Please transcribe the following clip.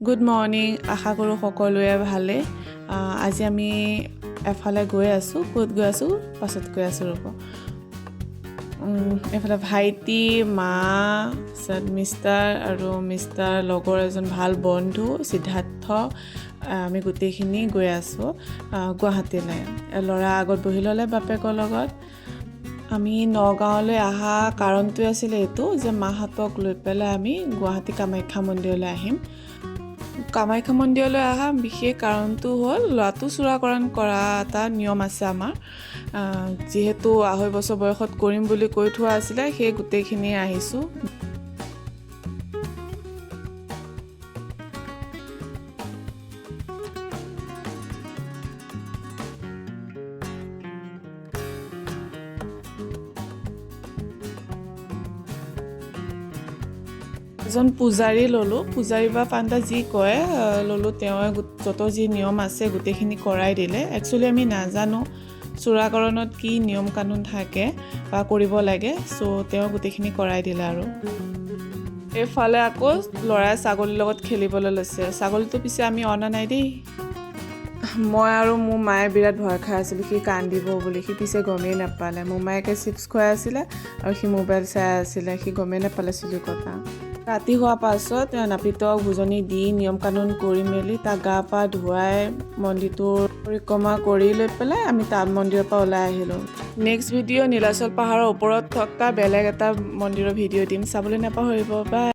good morning আশা কৰোঁ সকলোৱে ভালে আজি আমি এফালে গৈ আছোঁ ক'ত গৈ আছোঁ পাছত গৈ আছোঁ ৰ'ব এফালে ভাইটি মা মিষ্টাৰ আৰু মিষ্টাৰ লগৰ এজন ভাল বন্ধু সিদ্ধাৰ্থ আমি গোটেইখিনি গৈ আছোঁ গুৱাহাটীলৈ ল'ৰা আগত বহি ল'লে বাপেকৰ লগত আমি নগাঁৱলৈ অহা কাৰণটোৱে আছিলে এইটো যে মাহঁতক লৈ পেলাই আমি গুৱাহাটী কামাখ্যা মন্দিৰলৈ আহিম কামাখ্যা মন্দিৰলৈ অহা বিশেষ কাৰণটো হ'ল ল'ৰাটো চূড়াকৰণ কৰা এটা নিয়ম আছে আমাৰ যিহেতু 2.5 বছৰ বয়সত কৰিম বুলি কৈ থোৱা আছিলে সেই গোটেইখিনি আহিছোঁ এজন পূজাৰী ল'লোঁ পূজাৰী বা পাণ্ডা যি কয় ল'লোঁ তেওঁ যত যি নিয়ম আছে গোটেইখিনি কৰাই দিলে একচুৱেলি আমি নাজানো চূড়াকৰণত কি নিয়ম কানুন থাকে বা কৰিব লাগে তেওঁ গোটেইখিনি কৰাই দিলে আৰু এইফালে আকৌ ল'ৰাই ছাগলীৰ লগত খেলিবলৈ লৈছে ছাগলীটো পিছে আমি অনা নাই দেই মই আৰু মোৰ মায়ে বিৰাট ভয় খাই আছিলোঁ সি কান্দিব বুলি সি পিছে গমেই নাপালে মোৰ মায়েকে চিপছ খুৱাই আছিলে আৰু সি মোবাইল চাই আছিলে সি গমেই নাপালে চুলি কটা ৰাতি হোৱাৰ পাছত নাপিতক ভোজনী দি নিয়ম কানুন কৰি মেলি তাক গা পা ধুৱাই মন্দিৰটো পৰিক্ৰমা কৰি লৈ পেলাই আমি তাৰ মন্দিৰৰ পৰা ওলাই আহিলোঁ নেক্সট ভিডিঅ' নীলাচল পাহাৰৰ ওপৰত থকা বেলেগ এটা মন্দিৰৰ ভিডিঅ' দিম চাবলৈ নাপাহৰিব বাই